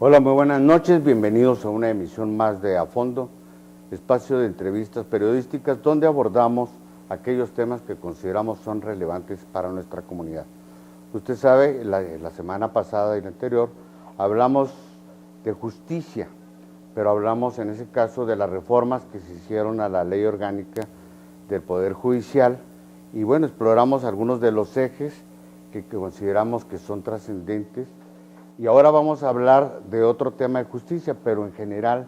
Hola, muy buenas noches, bienvenidos a una emisión más de A Fondo, espacio de entrevistas periodísticas donde abordamos aquellos temas que consideramos son relevantes para nuestra comunidad. Usted sabe, la semana pasada y la anterior hablamos de justicia, pero hablamos en ese caso de las reformas que se hicieron a la ley orgánica del Poder Judicial y bueno, exploramos algunos de los ejes que consideramos que son trascendentes. Y ahora vamos a hablar de otro tema de justicia, pero en general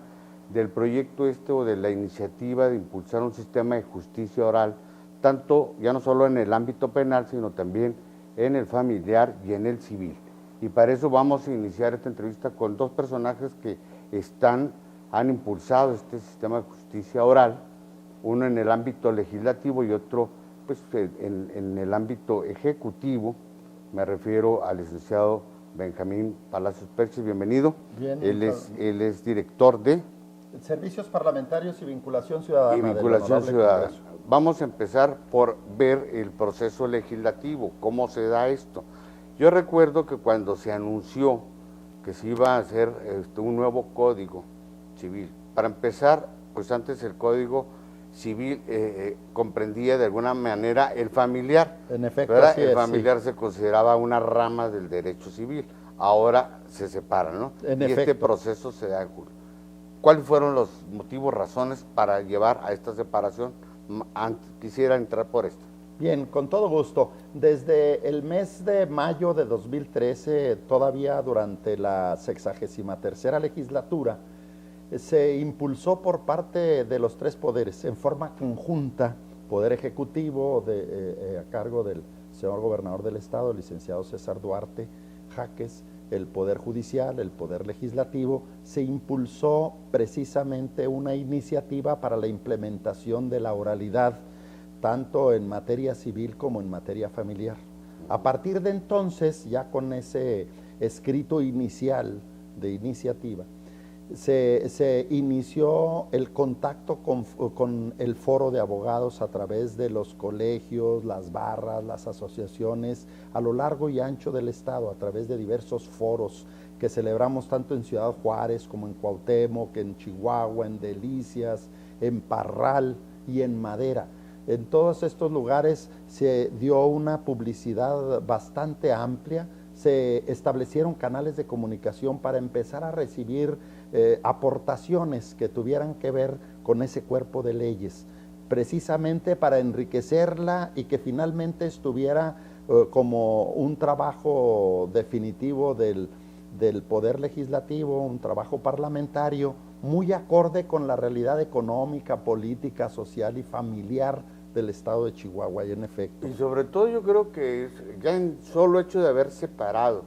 del proyecto o de la iniciativa de impulsar un sistema de justicia oral, tanto ya no solo en el ámbito penal, sino también en el familiar y en el civil. Y para eso vamos a iniciar esta entrevista con dos personajes que han impulsado este sistema de justicia oral, uno en el ámbito legislativo y otro pues, en el ámbito ejecutivo. Me refiero al licenciado Benjamín Palacios Perches, bienvenido. Bien, él es director de Servicios Parlamentarios y Vinculación Ciudadana. Y Vinculación Ciudadana. Vamos a empezar por ver el proceso legislativo, cómo se da esto. Yo recuerdo que cuando se anunció que se iba a hacer un nuevo código civil, para empezar, pues antes el código civil comprendía de alguna manera el familiar. En efecto, así el familiar se consideraba una rama del derecho civil, ahora se separa, ¿no? En efecto. Este proceso se da en julio. ¿Cuáles fueron los motivos, razones para llevar a esta separación? Quisiera entrar por esto. Bien, con todo gusto. Desde el mes de mayo de 2013, todavía durante la 63ª legislatura, se impulsó por parte de los tres poderes, en forma conjunta, Poder Ejecutivo a cargo del señor gobernador del estado, el licenciado César Duarte Jaques, el Poder Judicial, el Poder Legislativo, se impulsó precisamente una iniciativa para la implementación de la oralidad, tanto en materia civil como en materia familiar. A partir de entonces, ya con ese escrito inicial de iniciativa, se inició el contacto con el foro de abogados a través de los colegios, las barras, las asociaciones a lo largo y ancho del estado, a través de diversos foros que celebramos tanto en Ciudad Juárez como en Cuauhtémoc, en Chihuahua, en Delicias, en Parral y en Madera. En todos estos lugares se dio una publicidad bastante amplia, se establecieron canales de comunicación para empezar a recibir aportaciones que tuvieran que ver con ese cuerpo de leyes, precisamente para enriquecerla y que finalmente estuviera como un trabajo definitivo del Poder Legislativo, un trabajo parlamentario, muy acorde con la realidad económica, política, social y familiar del estado de Chihuahua, y en efecto. Y sobre todo yo creo que ya en solo hecho de haber separado,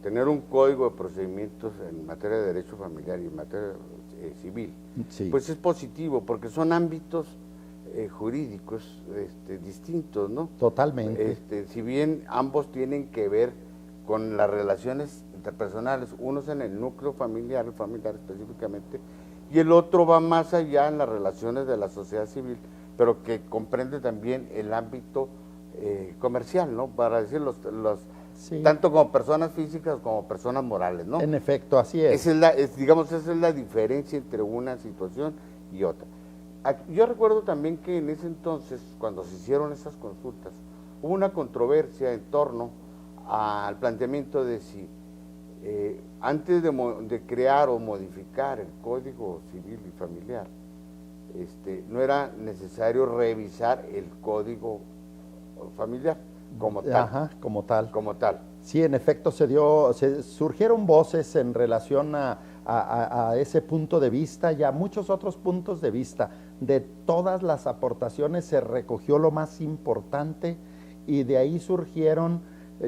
tener un código de procedimientos en materia de derecho familiar y en materia civil, sí, pues es positivo, porque son ámbitos jurídicos distintos, ¿no? Totalmente. Si bien ambos tienen que ver con las relaciones interpersonales, uno es en el núcleo familiar, el familiar específicamente, y el otro va más allá en las relaciones de la sociedad civil, pero que comprende también el ámbito comercial, ¿no? Para decir sí, tanto como personas físicas como personas morales, ¿no? En efecto, así es. Esa es la diferencia entre una situación y otra. Yo recuerdo también que en ese entonces, cuando se hicieron esas consultas, hubo una controversia en torno al planteamiento de si antes de crear o modificar el Código Civil y Familiar, no era necesario revisar el Código Familiar como tal. Ajá, como tal. Sí, en efecto surgieron voces en relación a ese punto de vista y a muchos otros puntos de vista. De todas las aportaciones se recogió lo más importante y de ahí surgieron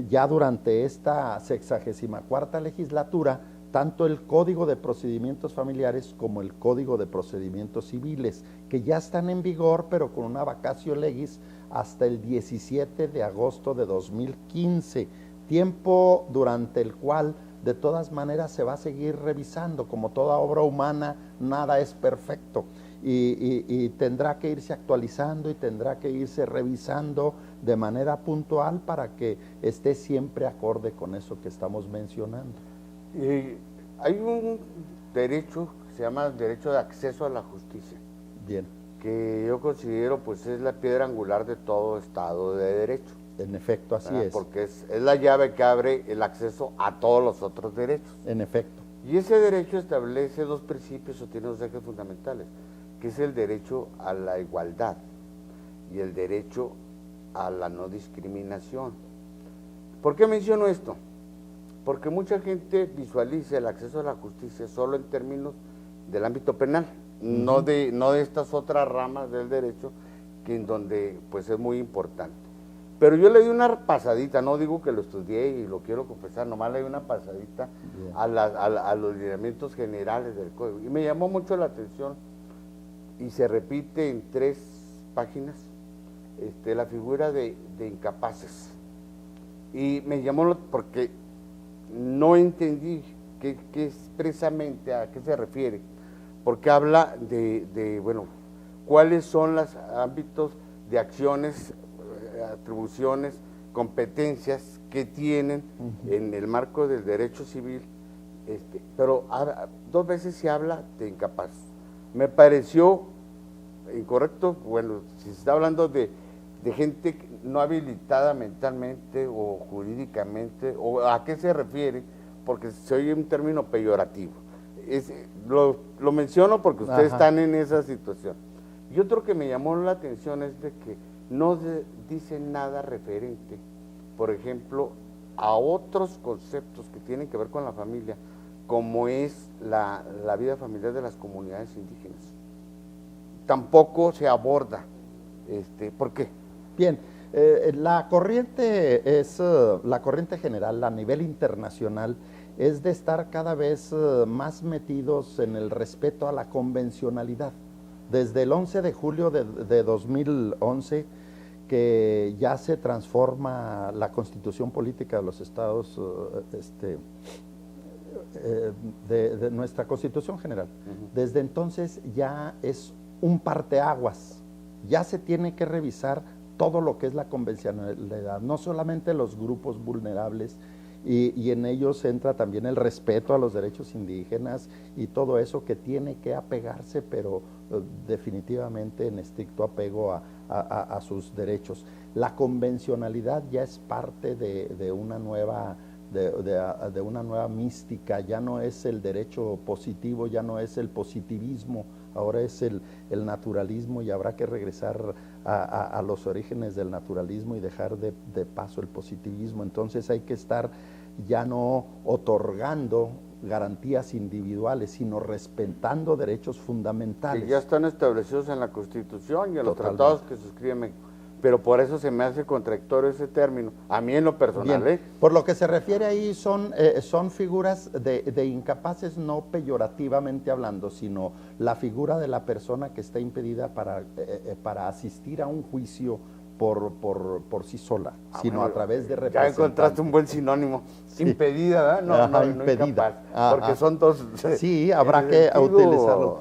ya durante esta 64ª legislatura tanto el Código de Procedimientos Familiares como el Código de Procedimientos Civiles, que ya están en vigor, pero con una vacatio legis hasta el 17 de agosto de 2015, tiempo durante el cual de todas maneras se va a seguir revisando. Como toda obra humana, nada es perfecto y tendrá que irse actualizando y tendrá que irse revisando de manera puntual para que esté siempre acorde con eso que estamos mencionando. Hay un derecho que se llama derecho de acceso a la justicia. Bien. Que yo considero pues es la piedra angular de todo Estado de Derecho. En efecto, así ¿verdad? es. Porque es la llave que abre el acceso a todos los otros derechos. En efecto. Y ese derecho establece dos principios o tiene dos ejes fundamentales, que es el derecho a la igualdad y el derecho a la no discriminación. ¿Por qué menciono esto? Porque mucha gente visualiza el acceso a la justicia solo en términos del ámbito penal, no de estas otras ramas del derecho, que en donde pues es muy importante. Pero yo le di una pasadita, no digo que lo estudié y lo quiero confesar, nomás le di una pasadita a los lineamientos generales del código. Y me llamó mucho la atención, y se repite en 3 páginas, la figura de incapaces. Y me llamó porque no entendí qué expresamente a qué se refiere, porque habla bueno, cuáles son los ámbitos de acciones, atribuciones, competencias que tienen en el marco del derecho civil, pero 2 veces se habla de incapaz. Me pareció incorrecto, bueno, si se está hablando de gente no habilitada mentalmente o jurídicamente, o a qué se refiere, porque se oye un término peyorativo. Lo menciono porque ustedes están en esa situación. Y otro que me llamó la atención es de que no dice nada referente, por ejemplo, a otros conceptos que tienen que ver con la familia, como es la vida familiar de las comunidades indígenas. Tampoco se aborda. ¿Por qué? Bien, la corriente general a nivel internacional es de estar cada vez más metidos en el respeto a la convencionalidad. Desde el 11 de julio de 2011, que ya se transforma la Constitución Política de los Estados, de nuestra Constitución General. Desde entonces ya es un parteaguas, ya se tiene que revisar todo lo que es la convencionalidad, no solamente los grupos vulnerables, y en ellos entra también el respeto a los derechos indígenas y todo eso que tiene que apegarse, pero definitivamente en estricto apego a sus derechos. La convencionalidad ya es parte de una nueva mística, ya no es el derecho positivo, ya no es el positivismo, ahora es el naturalismo, y habrá que regresar a los orígenes del naturalismo y dejar de paso el positivismo. Entonces hay que estar ya no otorgando garantías individuales, sino respetando derechos fundamentales. Que ya están establecidos en la Constitución y en los tratados que suscribe México. Pero por eso se me hace contradictorio ese término, a mí en lo personal. Bien, por lo que se refiere ahí son figuras de incapaces, no peyorativamente hablando, sino la figura de la persona que está impedida para asistir a un juicio por sí sola, sino bueno, a través de representantes. Ya encontraste un buen sinónimo, sí. Impedida, ¿verdad? No impedida. Porque son dos. Sí, habrá que utilizarlo.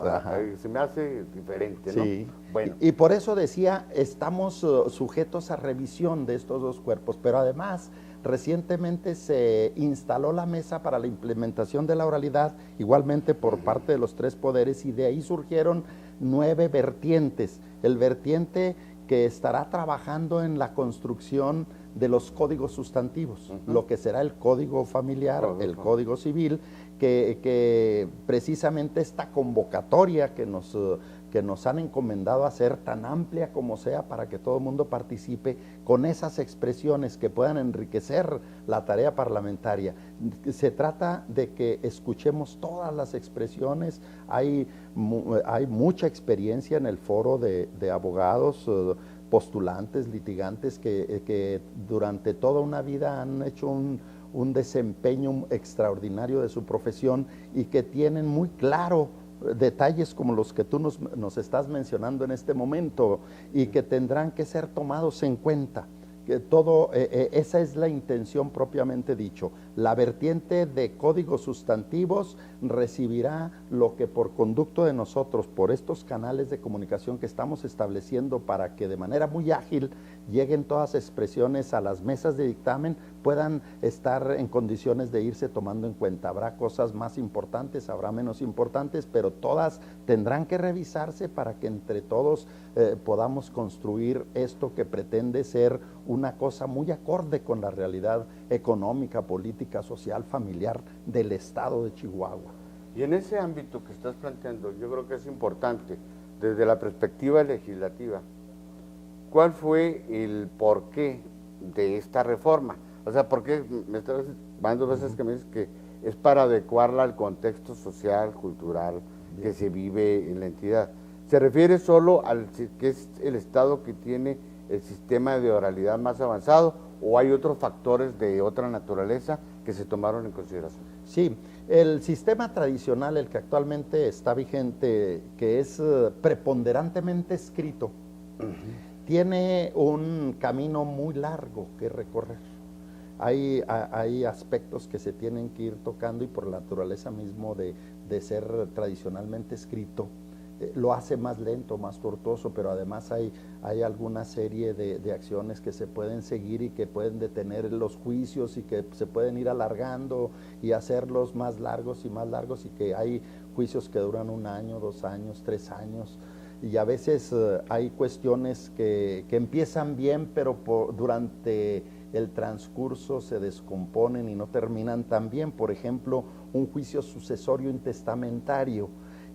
Se me hace diferente, sí. ¿no? Bueno. Y por eso decía, estamos sujetos a revisión de estos 2 cuerpos, pero además recientemente se instaló la mesa para la implementación de la oralidad, igualmente por parte de los 3 poderes, y de ahí surgieron 9 vertientes. El vertiente que estará trabajando en la construcción de los códigos sustantivos, lo que será el código familiar, el código civil, que precisamente esta convocatoria que nos han encomendado hacer, tan amplia como sea, para que todo el mundo participe, con esas expresiones que puedan enriquecer la tarea parlamentaria. Se trata de que escuchemos todas las expresiones. Hay mucha experiencia en el foro de abogados, postulantes, litigantes, que durante toda una vida han hecho un desempeño extraordinario de su profesión, y que tienen muy claro detalles como los que tú nos estás mencionando en este momento, y que tendrán que ser tomados en cuenta. Esa es la intención propiamente dicho, La vertiente de códigos sustantivos recibirá lo que por conducto de nosotros, por estos canales de comunicación que estamos estableciendo para que de manera muy ágil lleguen todas las expresiones a las mesas de dictamen, puedan estar en condiciones de irse tomando en cuenta. Habrá cosas más importantes, habrá menos importantes, pero todas tendrán que revisarse para que entre todos podamos construir esto que pretende ser una cosa muy acorde con la realidad económica, política, social, familiar del estado de Chihuahua. Y en ese ámbito que estás planteando, yo creo que es importante, desde la perspectiva legislativa, ¿cuál fue el porqué de esta reforma? O sea, porque me estás varias veces que me dices que es para adecuarla al contexto social, cultural que se vive en la entidad. ¿Se refiere solo al que es el estado que tiene el sistema de oralidad más avanzado o hay otros factores de otra naturaleza que se tomaron en consideración? Sí, el sistema tradicional, el que actualmente está vigente, que es preponderantemente escrito, tiene un camino muy largo que recorrer. Hay aspectos que se tienen que ir tocando y por la naturaleza mismo de ser tradicionalmente escrito, lo hace más lento, más tortuoso, pero además hay alguna serie de acciones que se pueden seguir y que pueden detener los juicios y que se pueden ir alargando y hacerlos más largos y que hay juicios que duran 1 año, 2 años, 3 años. Y a veces hay cuestiones que empiezan bien, pero durante el transcurso se descomponen y no terminan tan bien. Por ejemplo, un juicio sucesorio intestamentario,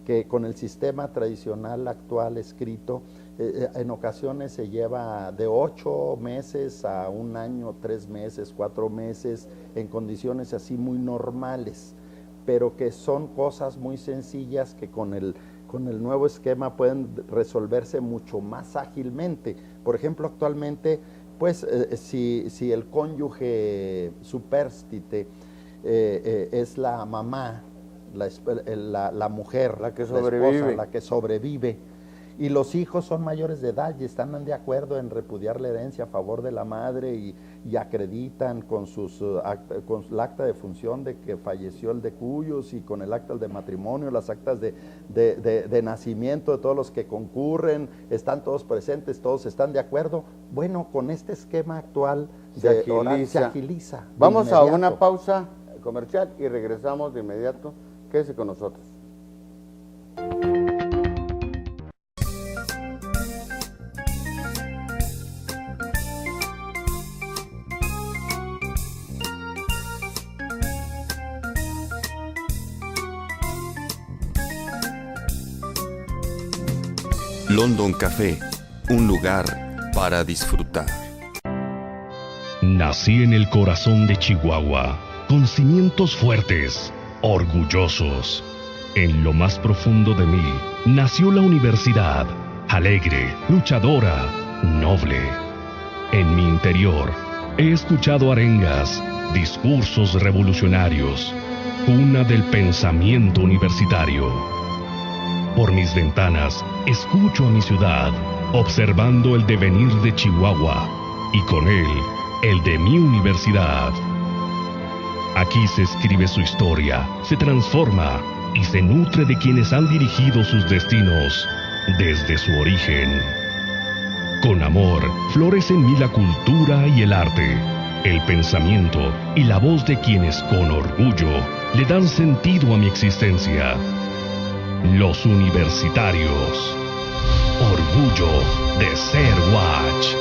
que con el sistema tradicional actual escrito, en ocasiones se lleva de 8 meses a 1 año, 3 meses, 4 meses, en condiciones así muy normales, pero que son cosas muy sencillas que con el nuevo esquema pueden resolverse mucho más ágilmente. Por ejemplo, actualmente, pues si el cónyuge supérstite es la mamá, la mujer, la que sobrevive, y los hijos son mayores de edad y están de acuerdo en repudiar la herencia a favor de la madre y acreditan con el acta de función de que falleció el de cuyos y con el acta de matrimonio, las actas de nacimiento de todos los que concurren, están todos presentes, todos están de acuerdo. Bueno, con este esquema actual se agiliza. Vamos a una pausa comercial y regresamos de inmediato. Quédese con nosotros. London Café, un lugar para disfrutar. Nací en el corazón de Chihuahua, con cimientos fuertes, orgullosos. En lo más profundo de mí nació la universidad, alegre, luchadora, noble. En mi interior he escuchado arengas, discursos revolucionarios, cuna del pensamiento universitario. Por mis ventanas escucho a mi ciudad, observando el devenir de Chihuahua y con él el de mi universidad. Aquí se escribe su historia, se transforma y se nutre de quienes han dirigido sus destinos desde su origen. Con amor florece en mí la cultura y el arte, el pensamiento y la voz de quienes con orgullo le dan sentido a mi existencia. Los universitarios. Orgullo de ser Watch.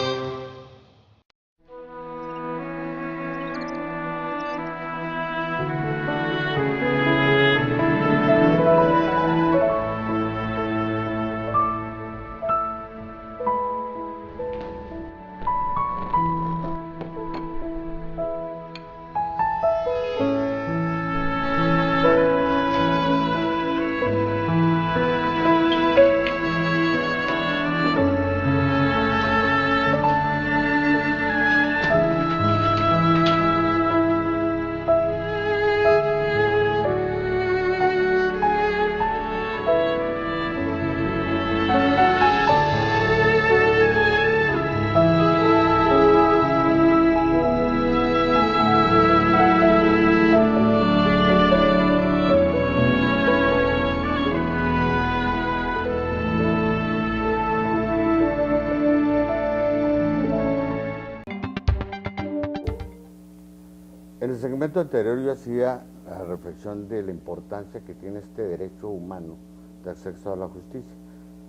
segmento anterior yo hacía la reflexión de la importancia que tiene este derecho humano de acceso a la justicia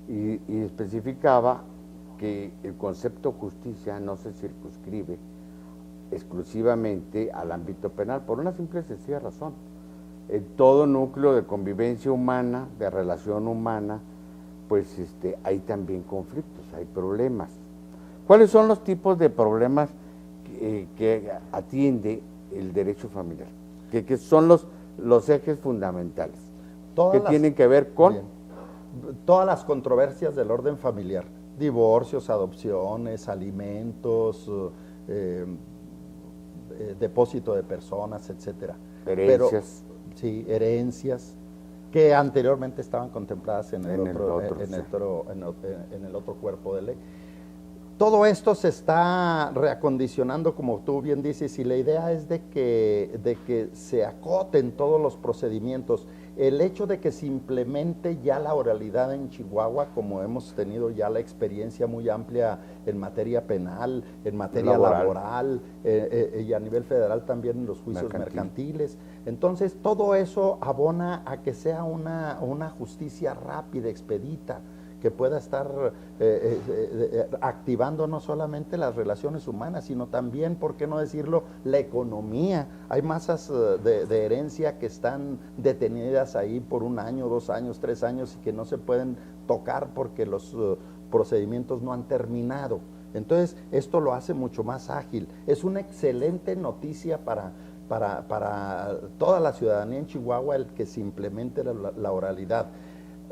y especificaba que el concepto justicia no se circunscribe exclusivamente al ámbito penal, por una simple y sencilla razón. En todo núcleo de convivencia humana, de relación humana, pues hay también conflictos, hay problemas. ¿Cuáles son los tipos de problemas que atiende el derecho familiar? Que son los ejes fundamentales, que tienen que ver con... Bien. Todas las controversias del orden familiar, divorcios, adopciones, alimentos, depósito de personas, etcétera. Herencias. Pero, sí, herencias, que anteriormente estaban contempladas en el otro cuerpo de ley. Todo esto se está reacondicionando, como tú bien dices, y la idea es de que se acoten todos los procedimientos. El hecho de que se implemente ya la oralidad en Chihuahua, como hemos tenido ya la experiencia muy amplia en materia penal, en materia laboral y a nivel federal también en los juicios mercantiles. Entonces, todo eso abona a que sea una justicia rápida, expedita, que pueda estar activando no solamente las relaciones humanas, sino también, ¿por qué no decirlo?, la economía. Hay masas de herencia que están detenidas ahí por 1 año, 2 años, 3 años y que no se pueden tocar porque los procedimientos no han terminado. Entonces, esto lo hace mucho más ágil. Es una excelente noticia para toda la ciudadanía en Chihuahua el que se implemente la oralidad.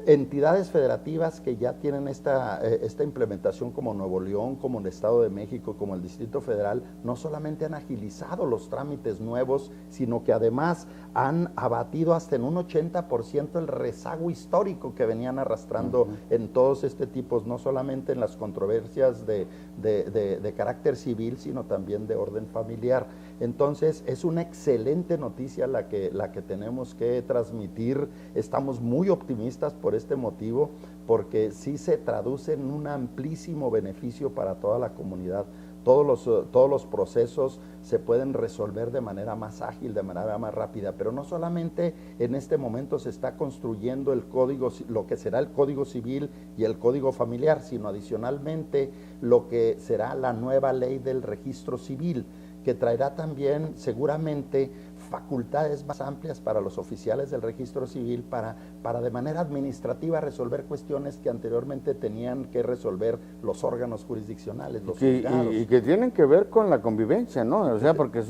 Entidades federativas que ya tienen esta implementación, como Nuevo León, como el Estado de México, como el Distrito Federal, no solamente han agilizado los trámites nuevos, sino que además han abatido hasta en un 80% el rezago histórico que venían arrastrando en todos este tipos, no solamente en las controversias de carácter civil, sino también de orden familiar. Entonces, es una excelente noticia la que tenemos que transmitir. Estamos muy optimistas por este motivo, porque sí se traduce en un amplísimo beneficio para toda la comunidad. Todos los procesos se pueden resolver de manera más ágil, de manera más rápida, pero no solamente en este momento se está construyendo el código, lo que será el Código Civil y el Código Familiar, sino adicionalmente lo que será la nueva ley del registro civil, que traerá también seguramente facultades más amplias para los oficiales del registro civil para de manera administrativa resolver cuestiones que anteriormente tenían que resolver los órganos jurisdiccionales, los juzgados. Y que tienen que ver con la convivencia, ¿no? O sea, porque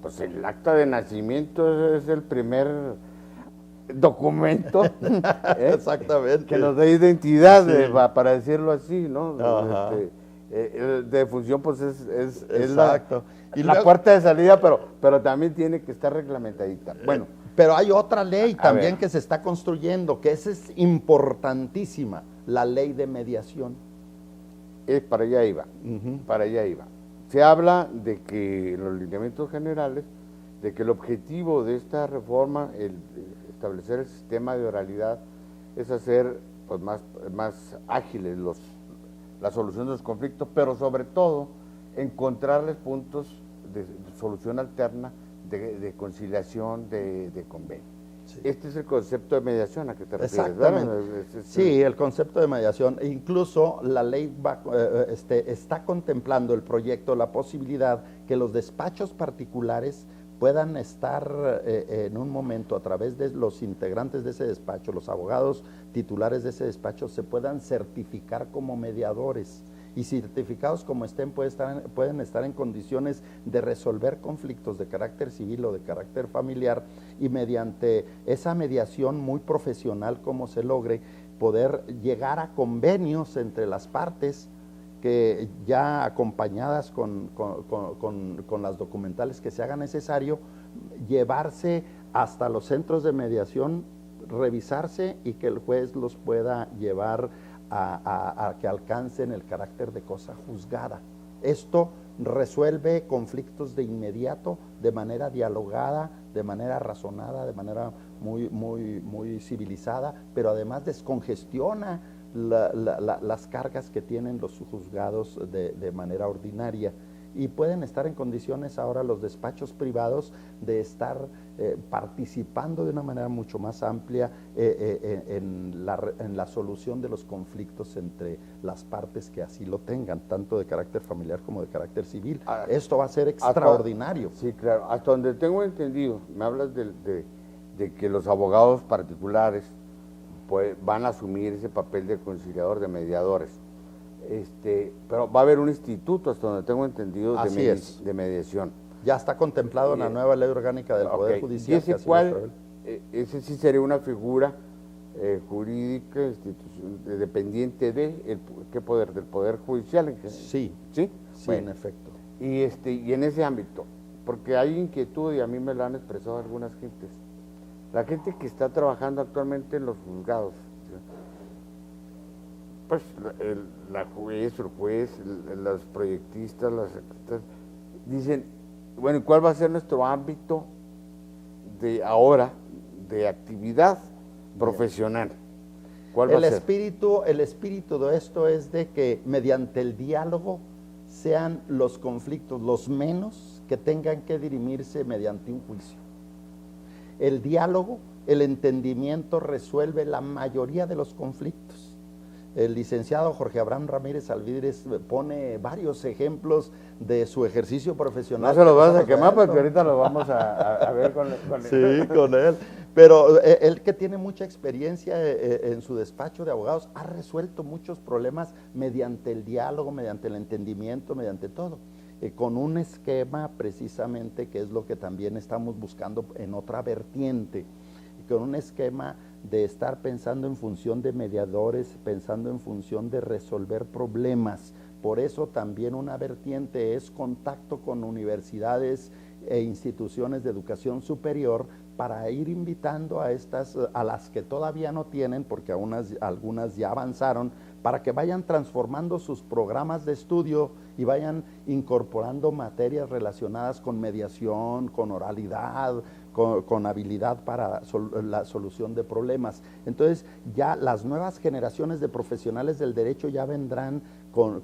pues el acta de nacimiento es el primer documento Exactamente, que nos da identidad, para decirlo así, ¿no? De función, pues es la puerta de salida, pero también tiene que estar reglamentadita. Bueno, pero hay otra ley también que se está construyendo, que esa es importantísima, la ley de mediación. Para allá iba, para allá iba. Se habla de que en los lineamientos generales, de que el objetivo de esta reforma, el establecer el sistema de oralidad, es hacer pues más ágiles la solución de los conflictos, pero sobre todo encontrarles puntos de solución alterna, de conciliación, de convenio. Sí. Este es el concepto de mediación a que te refieres. Exactamente. Sí, el concepto de mediación. Incluso la ley está contemplando el proyecto la posibilidad que los despachos particulares puedan estar en un momento, a través de los integrantes de ese despacho, los abogados titulares de ese despacho, se puedan certificar como mediadores. Y certificados como estén, pueden estar en condiciones de resolver conflictos de carácter civil o de carácter familiar, y mediante esa mediación muy profesional, como se logre, poder llegar a convenios entre las partes, que ya acompañadas con las documentales que se haga necesario, llevarse hasta los centros de mediación, revisarse, y que el juez los pueda llevar a que alcancen el carácter de cosa juzgada. Esto resuelve conflictos de inmediato, de manera dialogada, de manera razonada, de manera muy civilizada, pero además descongestiona las cargas que tienen los juzgados de manera ordinaria. y pueden estar en condiciones ahora los despachos privados de estar participando de una manera mucho más amplia en la solución de los conflictos entre las partes que así lo tengan, tanto de carácter familiar como de carácter civil. Esto va a ser extraordinario. Sí, claro. Hasta donde tengo entendido, me hablas de que los abogados particulares pues, van a asumir ese papel de conciliador, de mediadores. Pero va a haber un instituto, hasta donde tengo entendido, de mediación. Ya está contemplado en la nueva ley orgánica del Poder Judicial. Ese sí sería una figura jurídica, dependiente de ¿qué poder? Del Poder Judicial. Sí, sí, bueno, en efecto. Y en ese ámbito, porque hay inquietud y a mí me lo han expresado algunas gentes. La gente que está trabajando actualmente en los juzgados, pues la juez, el juez, los proyectistas, las secretarias, dicen, bueno, ¿y cuál va a ser nuestro ámbito de ahora de actividad profesional? ¿Cuál va a ser? El espíritu de esto es de que mediante el diálogo sean los conflictos los menos que tengan que dirimirse mediante un juicio. El diálogo, el entendimiento resuelve la mayoría de los conflictos. El licenciado Jorge Abraham Ramírez Alvidres pone varios ejemplos de su ejercicio profesional. No se los vas a quemar porque ahorita lo vamos a ver con él. Sí, con él. Pero él que tiene mucha experiencia en su despacho de abogados, ha resuelto muchos problemas mediante el diálogo, mediante el entendimiento, mediante todo. Con un esquema precisamente que es lo que también estamos buscando en otra vertiente, con un esquema de estar pensando en función de mediadores, pensando en función de resolver problemas. Por eso también una vertiente es contacto con universidades e instituciones de educación superior para ir invitando a las que todavía no tienen, porque algunas ya avanzaron, para que vayan transformando sus programas de estudio y vayan incorporando materias relacionadas con mediación, con oralidad, con habilidad para la solución de problemas. Entonces ya las nuevas generaciones de profesionales del derecho ya vendrán con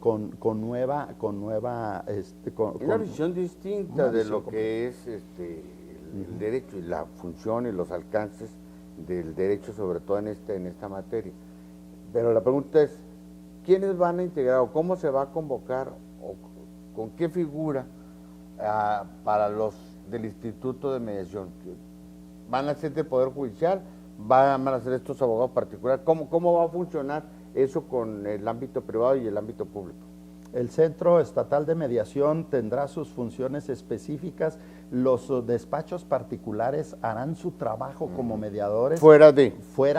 una visión distinta de lo que es el derecho y la función y los alcances del derecho, sobre todo en esta materia. Pero la pregunta es, ¿quiénes van a integrar o cómo se va a convocar o con qué figura para los del Instituto de Mediación? ¿Van a ser del Poder Judicial? ¿Van a ser estos abogados particulares? ¿Cómo va a funcionar eso con el ámbito privado y el ámbito público? El Centro Estatal de Mediación tendrá sus funciones específicas. Los despachos particulares harán su trabajo como mediadores. Fuera de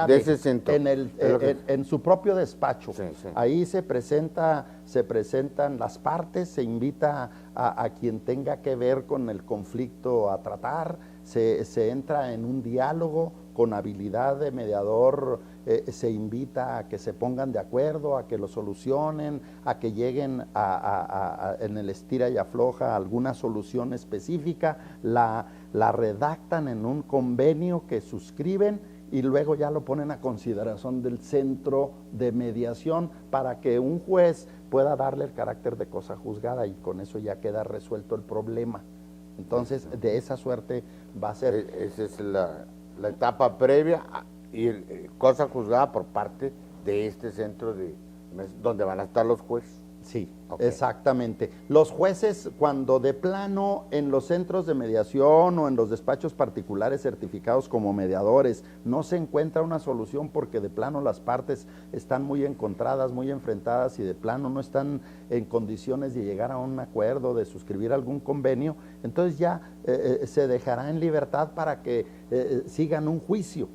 ese centro. En su propio despacho. Sí, sí. Ahí se presentan las partes, se invita a quien tenga que ver con el conflicto a tratar, se entra en un diálogo con habilidad de mediador, se invita a que se pongan de acuerdo, a que lo solucionen, a que lleguen en el estira y afloja alguna solución específica, la redactan en un convenio que suscriben y luego ya lo ponen a consideración del centro de mediación para que un juez pueda darle el carácter de cosa juzgada y con eso ya queda resuelto el problema. Entonces, de esa suerte va a ser. Esa es la etapa previa y cosa juzgada por parte de este centro donde van a estar los jueces. Sí, okay. Exactamente. Los jueces, cuando de plano en los centros de mediación o en los despachos particulares certificados como mediadores no se encuentra una solución porque de plano las partes están muy encontradas, muy enfrentadas y de plano no están en condiciones de llegar a un acuerdo, de suscribir algún convenio, entonces ya se dejará en libertad para que sigan un juicio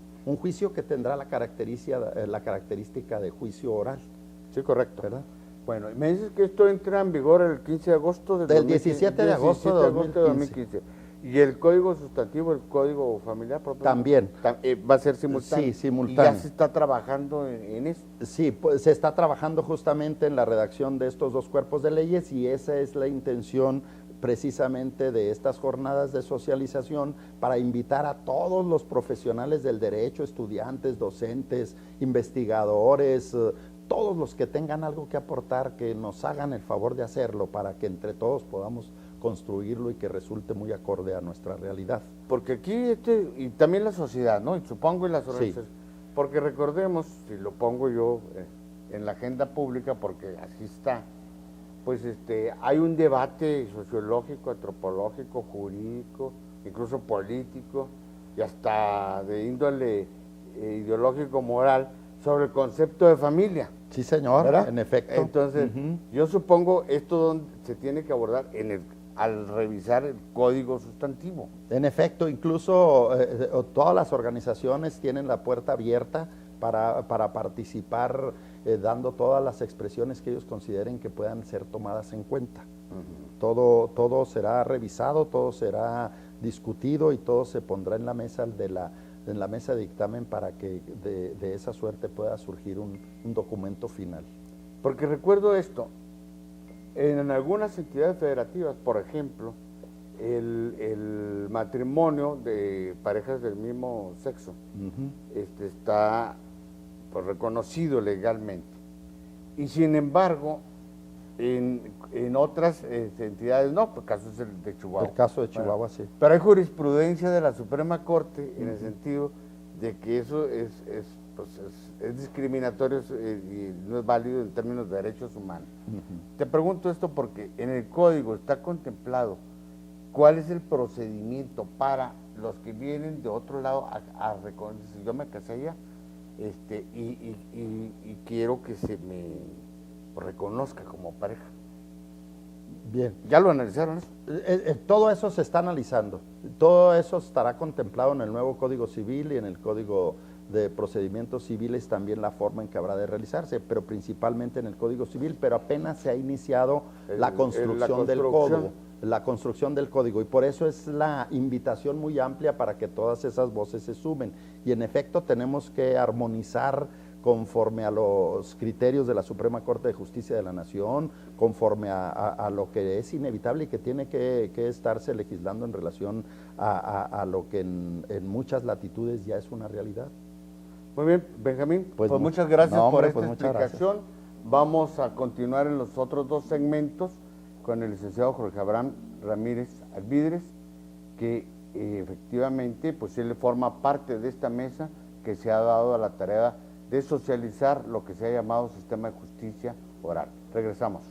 que tendrá la característica de juicio oral. Sí, correcto. ¿Verdad? Bueno, me dices que esto entra en vigor el 15 de agosto del 17 de agosto de 2015. ¿Y el código sustantivo, el código familiar también va a ser simultáneo? Sí, simultáneo. ¿Y ya se está trabajando en eso? Sí, pues se está trabajando justamente en la redacción de estos dos cuerpos de leyes y esa es la intención precisamente de estas jornadas de socialización para invitar a todos los profesionales del derecho, estudiantes, docentes, investigadores, todos los que tengan algo que aportar, que nos hagan el favor de hacerlo para que entre todos podamos construirlo y que resulte muy acorde a nuestra realidad. Porque aquí, y también la sociedad, ¿no? Y supongo y las organizaciones, porque recordemos, si lo pongo yo en la agenda pública, porque así está, pues hay un debate sociológico, antropológico, jurídico, incluso político, y hasta de índole ideológico, moral, sobre el concepto de familia. Sí, señor, ¿verdad? En efecto. Entonces, yo supongo esto donde se tiene que abordar al revisar el código sustantivo. En efecto, incluso todas las organizaciones tienen la puerta abierta para participar, dando todas las expresiones que ellos consideren que puedan ser tomadas en cuenta. Todo será revisado, todo será discutido y todo se pondrá en la mesa de dictamen para que de esa suerte pueda surgir un documento final. Porque recuerdo esto, en algunas entidades federativas, por ejemplo, el matrimonio de parejas del mismo sexo está pues, reconocido legalmente. Y sin embargo, en otras entidades no, el caso es el de Chihuahua. El caso de Chihuahua, bueno, sí. Pero hay jurisprudencia de la Suprema Corte en el sentido de que eso es discriminatorio y no es válido en términos de derechos humanos. Te pregunto esto porque en el código está contemplado cuál es el procedimiento para los que vienen de otro lado a reconocer, yo me casé allá y quiero que se me reconozca como pareja. Bien. ¿Ya lo analizaron eso? Todo eso se está analizando, todo eso estará contemplado en el nuevo Código Civil y en el Código de Procedimientos Civiles también la forma en que habrá de realizarse, pero principalmente en el Código Civil, pero apenas se ha iniciado la construcción del código. La construcción del código, y por eso es la invitación muy amplia para que todas esas voces se sumen, y en efecto tenemos que armonizar conforme a los criterios de la Suprema Corte de Justicia de la Nación, conforme a lo que es inevitable y que tiene que estarse legislando en relación a lo que en muchas latitudes ya es una realidad. Muy bien, Benjamín, pues muchas gracias por esta explicación. Vamos a continuar en los otros dos segmentos con el licenciado Jorge Abraham Ramírez Alvidres, que efectivamente pues él forma parte de esta mesa que se ha dado a la tarea de socializar lo que se ha llamado sistema de justicia oral. Regresamos.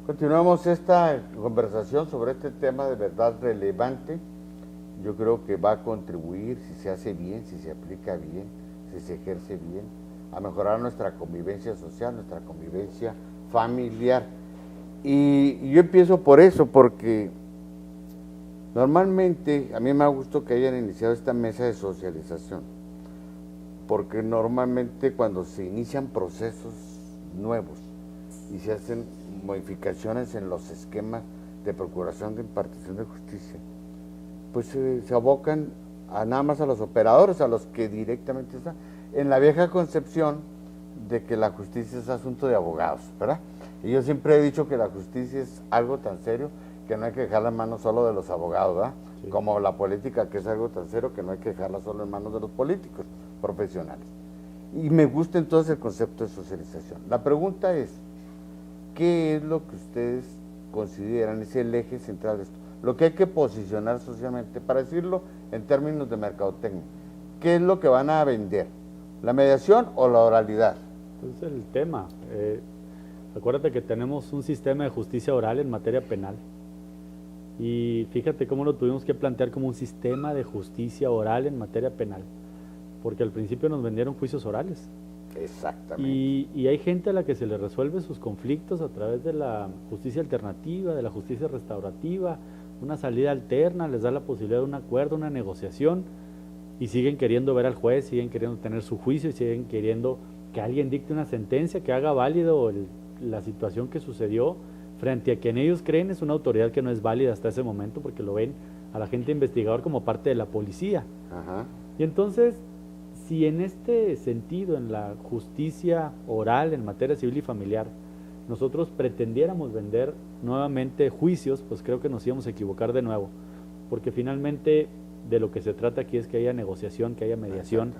Continuamos esta conversación sobre este tema de verdad relevante. Yo creo que va a contribuir, si se hace bien, si se aplica bien, si se ejerce bien, a mejorar nuestra convivencia social, nuestra convivencia familiar. Y yo empiezo por eso, porque normalmente a mí me ha gustado que hayan iniciado esta mesa de socialización, porque normalmente cuando se inician procesos nuevos y se hacen modificaciones en los esquemas de procuración de impartición de justicia, pues se abocan nada más a los operadores, a los que directamente están, en la vieja concepción de que la justicia es asunto de abogados, ¿verdad? Y yo siempre he dicho que la justicia es algo tan serio que no hay que dejarla en manos solo de los abogados, ¿verdad? Sí. Como la política, que es algo tan serio que no hay que dejarla solo en manos de los políticos profesionales. Y me gusta entonces el concepto de socialización. La pregunta es, ¿qué es lo que ustedes consideran es el eje central de esto? Lo que hay que posicionar socialmente, para decirlo en términos de mercadotecnia, ¿qué es lo que van a vender? ¿La mediación o la oralidad? Ese es el tema. Acuérdate que tenemos un sistema de justicia oral en materia penal. Y fíjate cómo lo tuvimos que plantear como un sistema de justicia oral en materia penal. Porque al principio nos vendieron juicios orales. Exactamente. Y hay gente a la que se le resuelve sus conflictos a través de la justicia alternativa, de la justicia restaurativa, una salida alterna, les da la posibilidad de un acuerdo, una negociación, y siguen queriendo ver al juez, siguen queriendo tener su juicio y siguen queriendo que alguien dicte una sentencia que haga válido la situación que sucedió frente a quien ellos creen es una autoridad que no es válida hasta ese momento porque lo ven a la gente investigador como parte de la policía. Ajá. Y entonces, si en este sentido, en la justicia oral en materia civil y familiar, nosotros pretendiéramos vender nuevamente juicios, pues creo que nos íbamos a equivocar de nuevo, porque finalmente de lo que se trata aquí es que haya negociación, que haya mediación,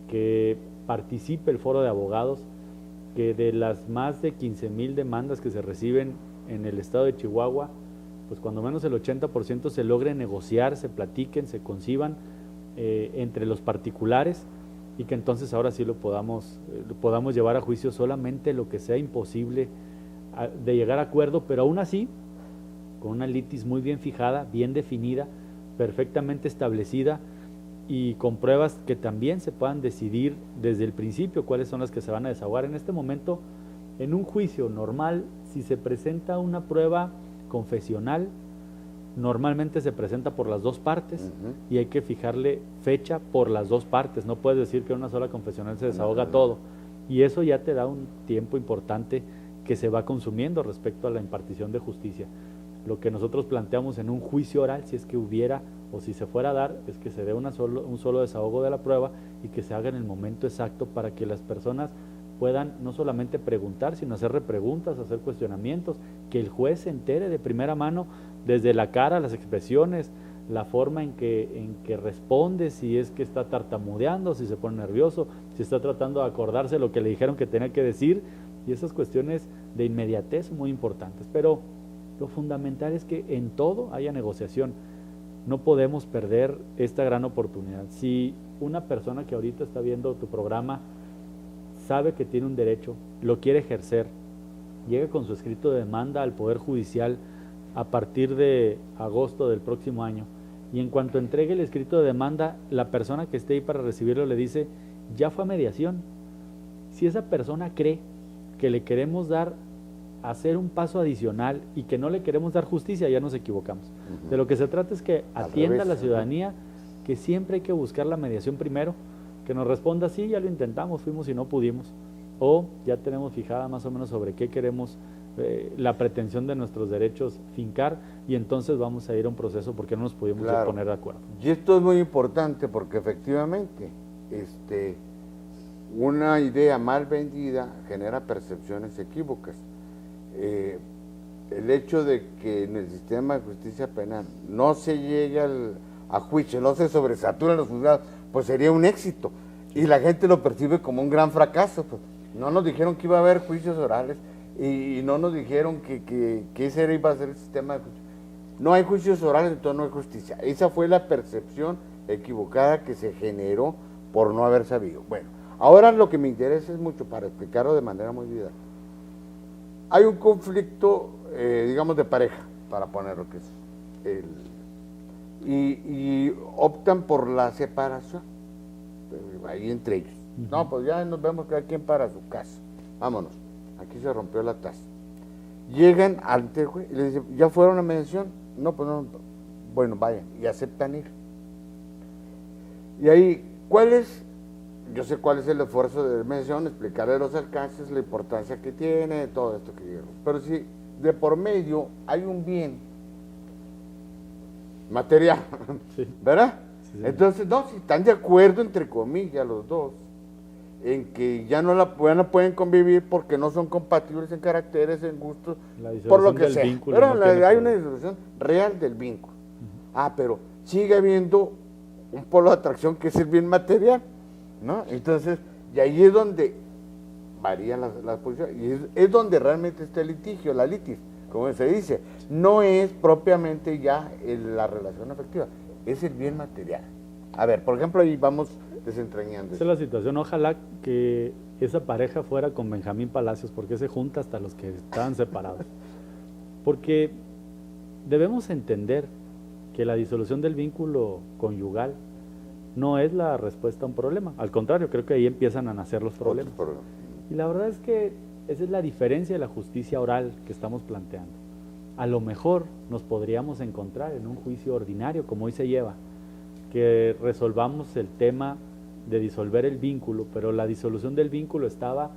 que participe el foro de abogados, que de las más de 15,000 demandas que se reciben en el estado de Chihuahua, pues cuando menos el 80% se logre negociar, se platiquen, se conciban entre los particulares, y que entonces ahora sí lo podamos llevar a juicio solamente lo que sea imposible de llegar a acuerdo, pero aún así, con una litis muy bien fijada, bien definida, perfectamente establecida y con pruebas que también se puedan decidir desde el principio cuáles son las que se van a desahogar. En este momento, en un juicio normal, si se presenta una prueba confesional, normalmente se presenta por las dos partes y hay que fijarle fecha por las dos partes. No puedes decir que en una sola confesional se desahoga todo, y eso ya te da un tiempo importante que se va consumiendo respecto a la impartición de justicia. Lo que nosotros planteamos en un juicio oral, si es que hubiera o si se fuera a dar, es que se dé un solo desahogo de la prueba y que se haga en el momento exacto para que las personas puedan no solamente preguntar, sino hacer repreguntas, hacer cuestionamientos, que el juez se entere de primera mano desde la cara, las expresiones, la forma en que responde, si es que está tartamudeando, si se pone nervioso, si está tratando de acordarse lo que le dijeron que tenía que decir, y esas cuestiones de inmediatez son muy importantes. Pero lo fundamental es que en todo haya negociación. No podemos perder esta gran oportunidad. Si una persona que ahorita está viendo tu programa sabe que tiene un derecho, lo quiere ejercer, llega con su escrito de demanda al Poder Judicial a partir de agosto del próximo año, y en cuanto entregue el escrito de demanda, la persona que esté ahí para recibirlo le dice, ya fue a mediación. Si esa persona cree que le queremos hacer un paso adicional y que no le queremos dar justicia, ya nos equivocamos. De lo que se trata es que atienda a la ciudadanía, que siempre hay que buscar la mediación primero, que nos responda, sí, ya lo intentamos, fuimos y no pudimos, o ya tenemos fijada más o menos sobre qué queremos, la pretensión de nuestros derechos fincar, y entonces vamos a ir a un proceso porque no nos pudimos poner de acuerdo. Y esto es muy importante porque efectivamente una idea mal vendida genera percepciones equívocas. El hecho de que en el sistema de justicia penal no se llegue a juicio, no se sobresaturen los juzgados, pues sería un éxito, y la gente lo percibe como un gran fracaso. Pues no nos dijeron que iba a haber juicios orales y no nos dijeron que ese iba a ser el sistema de justicia. No hay juicios orales, entonces no hay justicia. Esa fue la percepción equivocada que se generó por no haber sabido. Bueno, ahora lo que me interesa es mucho, para explicarlo de manera muy didáctica. Hay un conflicto, digamos, de pareja, para poner lo que es, y optan por la separación, ahí entre ellos. No, pues ya nos vemos cada quien para su casa, vámonos, aquí se rompió la taza. Llegan ante el juez y le dicen, ¿ya fueron a mediación? No, pues no, bueno, vayan, y aceptan ir. Y ahí, yo sé cuál es el esfuerzo de mediación, explicarle los alcances, la importancia que tiene, todo esto que digo. Pero si de por medio hay un bien material, sí, ¿verdad? Sí. Entonces, no, si están de acuerdo, entre comillas, los dos, en que ya no pueden convivir porque no son compatibles en caracteres, en gustos, por lo que sea. Pero no hay una disolución real del vínculo. Pero sigue habiendo un polo de atracción que es el bien material, ¿no? Entonces, y ahí es donde varían las posiciones, y es donde realmente está el litigio, la litis, como se dice. No es propiamente ya la relación afectiva, es el bien material. A ver, por ejemplo, ahí vamos desentrañando. Esa es la situación. Ojalá que esa pareja fuera con Benjamín Palacios, porque se junta hasta los que estaban separados. Porque debemos entender que la disolución del vínculo conyugal no es la respuesta a un problema. Al contrario, creo que ahí empiezan a nacer los problemas. Y la verdad es que esa es la diferencia de la justicia oral que estamos planteando. A lo mejor nos podríamos encontrar en un juicio ordinario, como hoy se lleva, que resolvamos el tema de disolver el vínculo, pero la disolución del vínculo estaba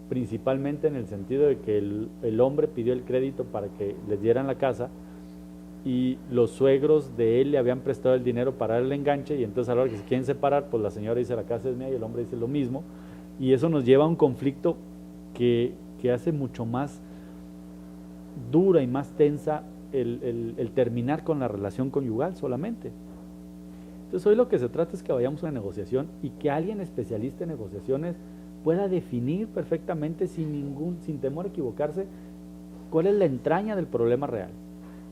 principalmente en el sentido de que el hombre pidió el crédito para que les dieran la casa y los suegros de él le habían prestado el dinero para dar el enganche, y entonces a la hora que se quieren separar, pues la señora dice la casa es mía y el hombre dice lo mismo, y eso nos lleva a un conflicto que hace mucho más dura y más tensa el terminar con la relación conyugal solamente. Entonces hoy lo que se trata es que vayamos a una negociación y que alguien especialista en negociaciones pueda definir perfectamente sin temor a equivocarse cuál es la entraña del problema real.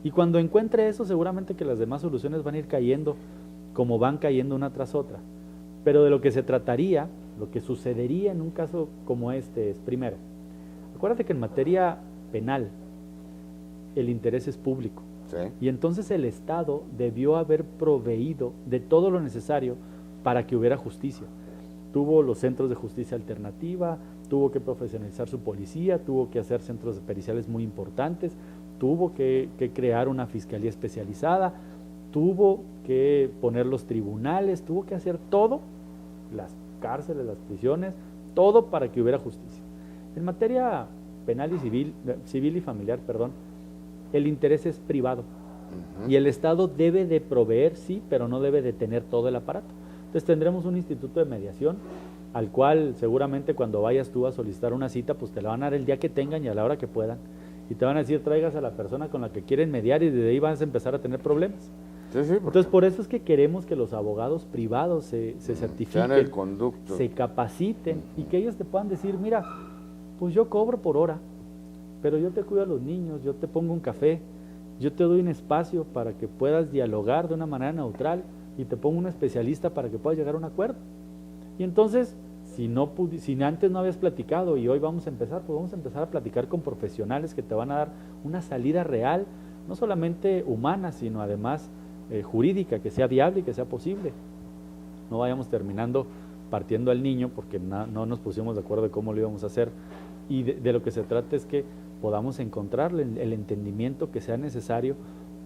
Y cuando encuentre eso, seguramente que las demás soluciones van a ir cayendo como van cayendo una tras otra. Pero de lo que se trataría, lo que sucedería en un caso como este es, primero, acuérdate que en materia penal el interés es público. Sí. Y entonces el Estado debió haber proveído de todo lo necesario para que hubiera justicia. Tuvo los centros de justicia alternativa, tuvo que profesionalizar su policía, tuvo que hacer centros periciales muy importantes, tuvo que crear una fiscalía especializada, tuvo que poner los tribunales, tuvo que hacer todo, las cárceles, las prisiones, todo para que hubiera justicia. En materia penal y civil y familiar, perdón, el interés es privado. Y el Estado debe de proveer, sí, pero no debe de tener todo el aparato. Entonces tendremos un instituto de mediación al cual seguramente cuando vayas tú a solicitar una cita, pues te la van a dar el día que tengan y a la hora que puedan. Y te van a decir, traigas a la persona con la que quieren mediar y desde ahí vas a empezar a tener problemas. Sí, sí, Entonces por eso es que queremos que los abogados privados se certifiquen, el conducto, se capaciten y que ellos te puedan decir, mira, pues yo cobro por hora, pero yo te cuido a los niños, yo te pongo un café, yo te doy un espacio para que puedas dialogar de una manera neutral y te pongo un especialista para que puedas llegar a un acuerdo. Y entonces, si antes no habías platicado y hoy vamos a empezar, pues vamos a empezar a platicar con profesionales que te van a dar una salida real, no solamente humana, sino además jurídica, que sea viable y que sea posible. No vayamos terminando partiendo al niño porque no nos pusimos de acuerdo de cómo lo íbamos a hacer. Y de lo que se trata es que podamos encontrar el entendimiento que sea necesario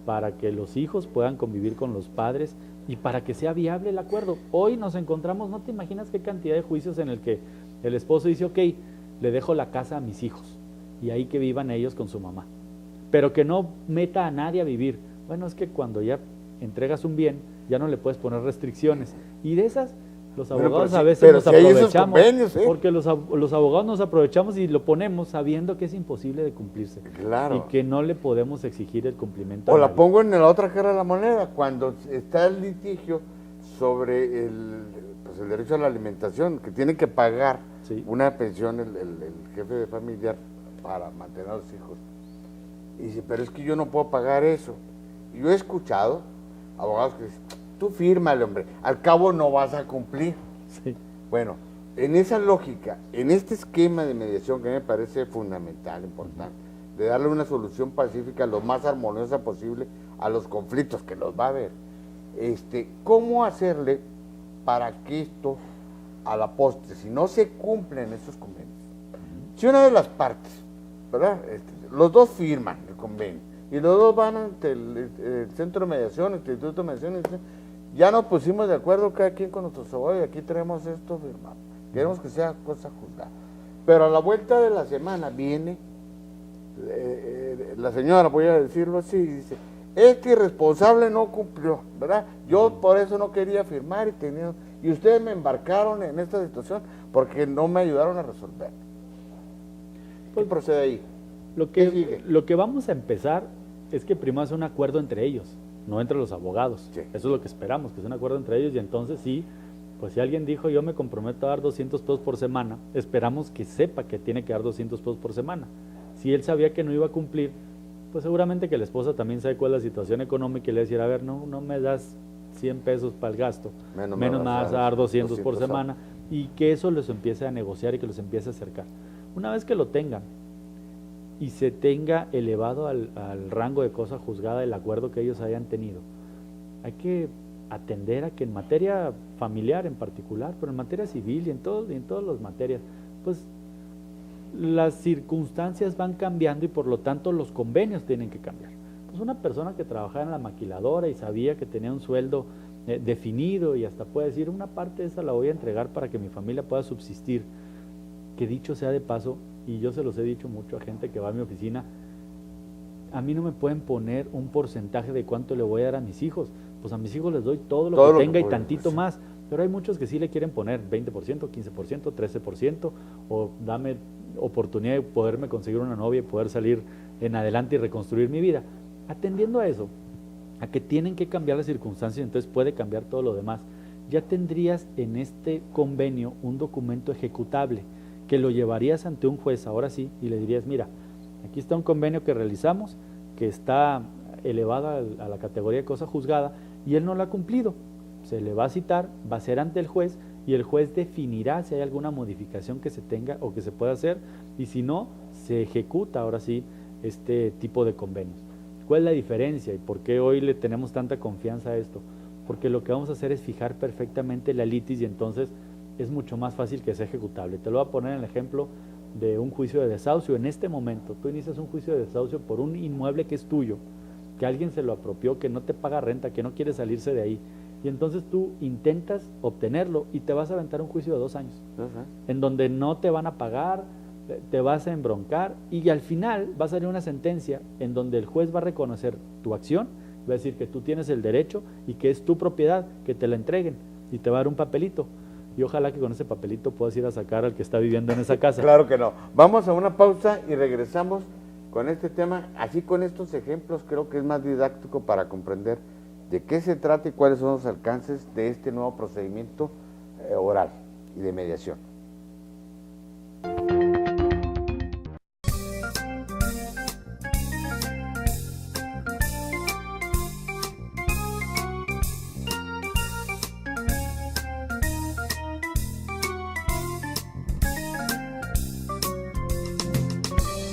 para que los hijos puedan convivir con los padres y para que sea viable el acuerdo. Hoy nos encontramos, no te imaginas qué cantidad de juicios en el que el esposo dice, ok, le dejo la casa a mis hijos y ahí que vivan ellos con su mamá, pero que no meta a nadie a vivir. Bueno, es que cuando ya entregas un bien, ya no le puedes poner restricciones, y de esas los abogados a veces nos aprovechamos, porque los abogados nos aprovechamos y lo ponemos sabiendo que es imposible de cumplirse. Claro. Y que no le podemos exigir el cumplimiento. O la pongo en la otra cara de la moneda, cuando está el litigio sobre el derecho a la alimentación, que tiene que pagar una pensión el jefe de familia para mantener a los hijos. Y dice, pero es que yo no puedo pagar eso. Y yo he escuchado abogados que dicen, tú fírmale, hombre, al cabo no vas a cumplir. Sí. Bueno, en esa lógica, en este esquema de mediación que me parece fundamental, importante, de darle una solución pacífica lo más armoniosa posible a los conflictos que los va a haber, ¿cómo hacerle para que esto, a la postre, si no se cumplen esos convenios, si una de las partes, ¿verdad? Los dos firman el convenio y los dos van ante el centro de mediación, el instituto de mediación, y dicen, ya nos pusimos de acuerdo cada quien con nuestros abogados y aquí tenemos esto firmado. Queremos que sea cosa juzgada. Pero a la vuelta de la semana viene la señora, voy a decirlo así, y dice, este irresponsable no cumplió, ¿verdad? Yo por eso no quería firmar y ustedes me embarcaron en esta situación porque no me ayudaron a resolver. ¿Qué procede ahí? Lo que vamos a empezar es que primero es un acuerdo entre ellos, no entre los abogados. Sí. Eso es lo que esperamos, que sea un acuerdo entre ellos, y entonces sí, pues si alguien dijo yo me comprometo a dar 200 pesos por semana, esperamos que sepa que tiene que dar 200 pesos por semana. Si él sabía que no iba a cumplir, pues seguramente que la esposa también sabe cuál es la situación económica y le va a decir, a ver, no me das 100 pesos para el gasto, Menos menos me me vas vas a dar 200 por 200 semana, y que eso los empiece a negociar y que los empiece a acercar. Una vez que lo tengan y se tenga elevado al rango de cosa juzgada el acuerdo que ellos hayan tenido, hay que atender a que en materia familiar en particular, pero en materia civil y en todas las materias, pues las circunstancias van cambiando y por lo tanto los convenios tienen que cambiar. Pues una persona que trabajaba en la maquiladora y sabía que tenía un sueldo definido y hasta puede decir, una parte de esa la voy a entregar para que mi familia pueda subsistir, que dicho sea de paso, y yo se los he dicho mucho a gente que va a mi oficina, a mí no me pueden poner un porcentaje de cuánto le voy a dar a mis hijos, pues a mis hijos les doy todo lo que tenga y tantito más, pero hay muchos que sí le quieren poner 20%, 15%, 13%, o dame oportunidad de poderme conseguir una novia y poder salir en adelante y reconstruir mi vida. Atendiendo a eso, a que tienen que cambiar las circunstancias, entonces puede cambiar todo lo demás, ya tendrías en este convenio un documento ejecutable que lo llevarías ante un juez, ahora sí, y le dirías, mira, aquí está un convenio que realizamos, que está elevado a la categoría de cosa juzgada, y él no lo ha cumplido. Se le va a citar, va a ser ante el juez, y el juez definirá si hay alguna modificación que se tenga o que se pueda hacer, y si no, se ejecuta ahora sí este tipo de convenios. ¿Cuál es la diferencia y por qué hoy le tenemos tanta confianza a esto? Porque lo que vamos a hacer es fijar perfectamente la litis y entonces es mucho más fácil que sea ejecutable. Te lo voy a poner en el ejemplo de un juicio de desahucio. En este momento, tú inicias un juicio de desahucio por un inmueble que es tuyo, que alguien se lo apropió, que no te paga renta, que no quiere salirse de ahí, y entonces tú intentas obtenerlo y te vas a aventar un juicio de 2 años, en donde no te van a pagar, te vas a embroncar, y al final va a salir una sentencia en donde el juez va a reconocer tu acción, va a decir que tú tienes el derecho y que es tu propiedad, que te la entreguen, y te va a dar un papelito. Y ojalá que con ese papelito puedas ir a sacar al que está viviendo en esa casa. Claro que no. Vamos a una pausa y regresamos con este tema. Así con estos ejemplos creo que es más didáctico para comprender de qué se trata y cuáles son los alcances de este nuevo procedimiento oral y de mediación.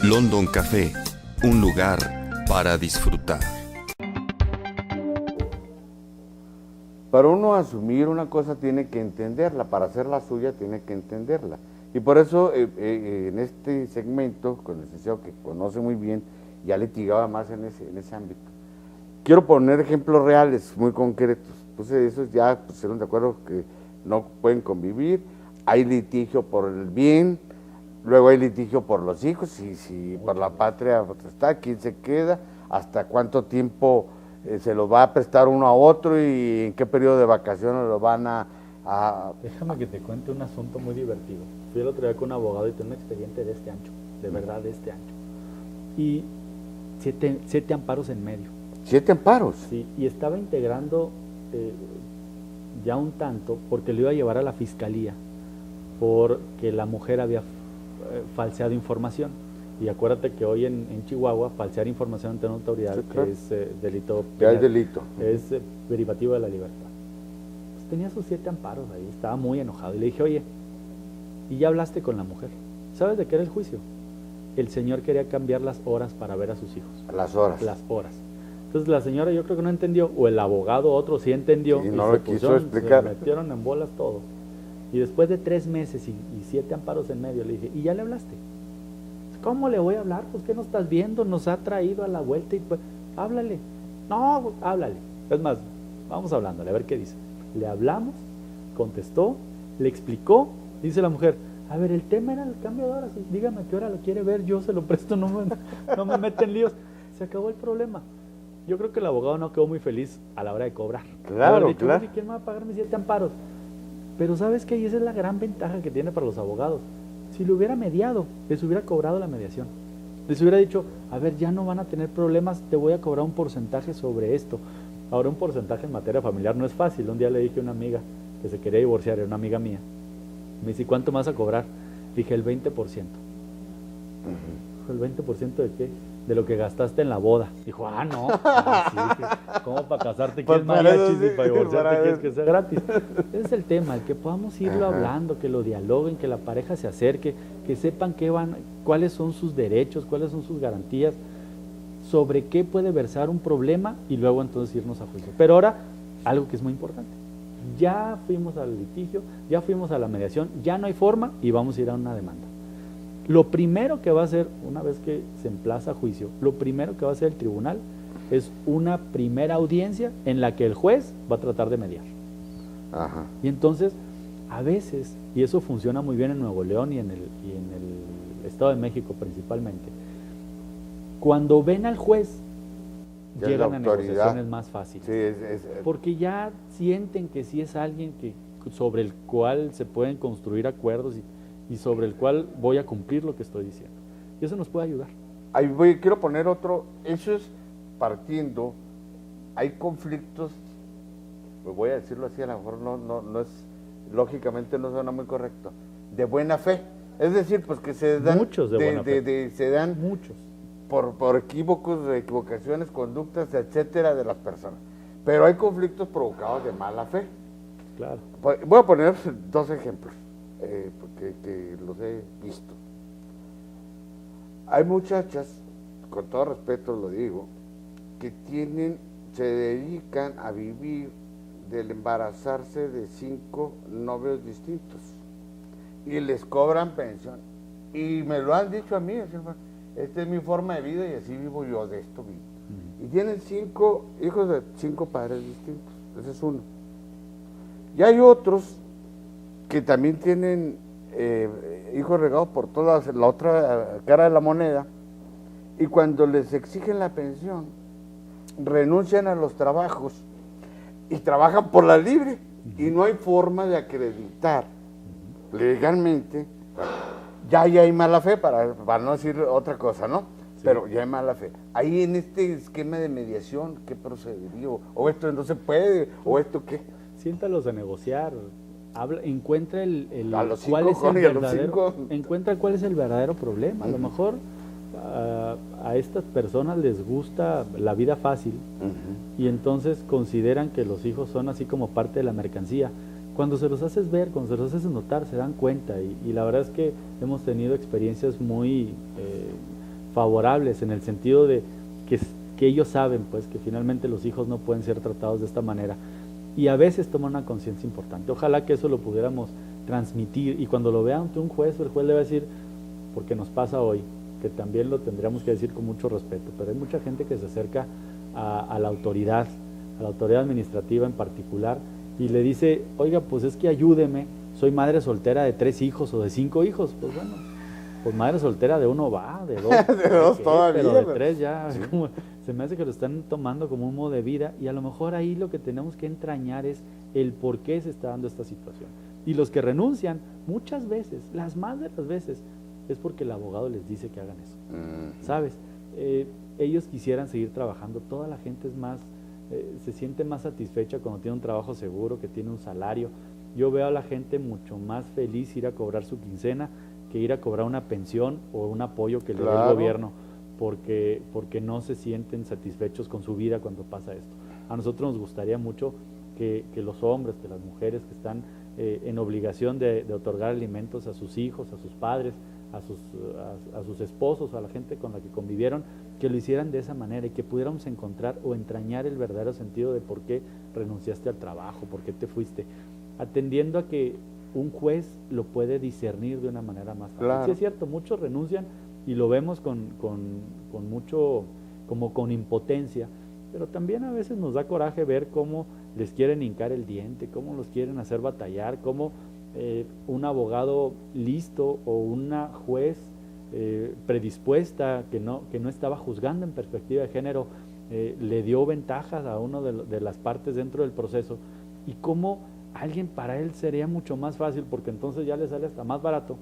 London Café, un lugar para disfrutar. Para uno asumir una cosa tiene que entenderla, para hacer la suya tiene que entenderla. Y por eso en este segmento, con el licenciado que conoce muy bien, ya litigaba más en ese ámbito. Quiero poner ejemplos reales, muy concretos. Entonces esos ya pues, se de acuerdo que no pueden convivir, hay litigio por el bien, luego hay litigio por los hijos, si por la patria está, quién se queda, hasta cuánto tiempo se los va a prestar uno a otro y en qué periodo de vacaciones lo van a... Déjame que te cuente un asunto muy divertido. Fui el otro día con un abogado y tengo un expediente de este ancho, de verdad de este ancho. Y 7 amparos en medio. 7 amparos. Sí, y estaba integrando ya un tanto porque lo iba a llevar a la fiscalía porque la mujer había falseado información. Y acuérdate que hoy en Chihuahua falsear información ante una autoridad, sí, claro, que es delito penal, ya es delito, es derivativo de la libertad. Pues tenía sus 7 amparos ahí, estaba muy enojado y le dije, oye, ¿y ya hablaste con la mujer? ¿Sabes de qué era el juicio? El señor quería cambiar las horas para ver a sus hijos. Las horas. Las horas. Entonces la señora yo creo que no entendió, o el abogado otro sí entendió, y no lo quiso explicar. Se metieron en bolas todos. Y después de 3 meses y 7 amparos en medio, le dije, ¿y ya le hablaste? ¿Cómo le voy a hablar? Pues, ¿qué no estás viendo? Nos ha traído a la vuelta y pues, háblale. No, háblale. Es más, vamos hablándole, a ver qué dice. Le hablamos, contestó, le explicó, dice la mujer, a ver, el tema era el cambio de horas, dígame qué hora lo quiere ver, yo se lo presto, no me meten líos. Se acabó el problema. Yo creo que el abogado no quedó muy feliz a la hora de cobrar. Claro, dicho, claro. ¿quién me va a pagar mis 7 amparos? Pero ¿sabes qué? Y esa es la gran ventaja que tiene para los abogados. Si lo hubiera mediado, les hubiera cobrado la mediación. Les hubiera dicho, a ver, ya no van a tener problemas, te voy a cobrar un porcentaje sobre esto. Ahora, un porcentaje en materia familiar no es fácil. Un día le dije a una amiga que se quería divorciar, era una amiga mía. Me dice, ¿cuánto me vas a cobrar? Dije, el 20%. ¿El 20% de qué? de lo que gastaste en la boda. Dijo, no, sí, ¿cómo para casarte Pues quieres para eso mariachis y sí, para divorciarte para quieres eso. que sea gratis? Ese es el tema, el que podamos irlo Ajá. hablando, que lo dialoguen, que la pareja se acerque, que sepan cuáles son sus derechos, cuáles son sus garantías, sobre qué puede versar un problema y luego entonces irnos a juicio. Pero ahora, algo que es muy importante, ya fuimos al litigio, ya fuimos a la mediación, ya no hay forma y vamos a ir a una demanda. Lo primero que va a hacer, una vez que se emplaza a juicio, lo primero que va a hacer el tribunal es una primera audiencia en la que el juez va a tratar de mediar. Ajá. Y entonces, a veces, y eso funciona muy bien en Nuevo León y en el Estado de México principalmente, cuando ven al juez, Ya es llegan la a autoridad. negociaciones más fáciles. Sí, Porque ya sienten que sí es alguien sobre el cual se pueden construir acuerdos y sobre el cual voy a cumplir lo que estoy diciendo. Y eso nos puede ayudar. ahí quiero poner otro, eso es partiendo, hay conflictos, pues voy a decirlo así, a lo mejor no es, lógicamente no suena muy correcto, de buena fe, es decir, pues que se dan, Muchos de buena fe. se dan Muchos. por equivocaciones, conductas, etcétera, de las personas, pero hay conflictos provocados de mala fe. Claro. Voy a poner dos ejemplos, porque que los he visto. Hay muchachas, con todo respeto lo digo, que se dedican a vivir del embarazarse de 5 novios distintos y les cobran pensión. Y me lo han dicho a mí, esta es mi forma de vida y así vivo yo, de esto vivo. Y tienen 5 hijos de 5 padres distintos, ese es uno. Y hay otros que también tienen hijos regados por toda la otra cara de la moneda, y cuando les exigen la pensión, renuncian a los trabajos y trabajan por la libre, y no hay forma de acreditar legalmente. Ya hay mala fe, para no decir otra cosa, ¿no? Sí. Pero ya hay mala fe. Ahí en este esquema de mediación, ¿qué procedería? O esto no se puede, o esto qué. Siéntalos a negociar, encuentra a los cuál cinco, es el verdadero, 5. encuentra cuál es el verdadero problema. A lo mejor a estas personas les gusta la vida fácil y entonces consideran que los hijos son así como parte de la mercancía. Cuando se los haces ver, cuando se los haces notar, se dan cuenta y la verdad es que hemos tenido experiencias muy favorables en el sentido de que ellos saben pues que finalmente los hijos no pueden ser tratados de esta manera. Y a veces toman una conciencia importante. Ojalá que eso lo pudiéramos transmitir y cuando lo vea ante un juez, el juez le va a decir, porque nos pasa hoy, que también lo tendríamos que decir con mucho respeto, pero hay mucha gente que se acerca a la autoridad administrativa en particular, y le dice, oiga, pues es que ayúdeme, soy madre soltera de 3 hijos o de 5 hijos. Pues bueno, pues madre soltera de 1 va, de 2, de 2 todavía, pero de 3 ya, sí. Se me hace que lo están tomando como un modo de vida, y a lo mejor ahí lo que tenemos que entrañar es el por qué se está dando esta situación. Y los que renuncian, muchas veces, las más de las veces, es porque el abogado les dice que hagan eso. ¿Sabes? Ellos quisieran seguir trabajando, toda la gente es más, se siente más satisfecha cuando tiene un trabajo seguro, que tiene un salario. Yo veo a la gente mucho más feliz ir a cobrar su quincena que ir a cobrar una pensión o un apoyo que le dé el gobierno, porque no se sienten satisfechos con su vida cuando pasa esto. A nosotros nos gustaría mucho que los hombres, que las mujeres que están en obligación de otorgar alimentos a sus hijos, a sus padres, a sus esposos, a la gente con la que convivieron, que lo hicieran de esa manera y que pudiéramos encontrar o entrañar el verdadero sentido de por qué renunciaste al trabajo, por qué te fuiste, atendiendo a que un juez lo puede discernir de una manera más fácil. Claro. Sí, es cierto, muchos renuncian y lo vemos con mucho, como con impotencia, pero también a veces nos da coraje ver cómo les quieren hincar el diente, cómo los quieren hacer batallar, cómo un abogado listo o una juez predispuesta que no estaba juzgando en perspectiva de género le dio ventajas a una de las partes dentro del proceso, y cómo alguien para él sería mucho más fácil, porque entonces ya le sale hasta más barato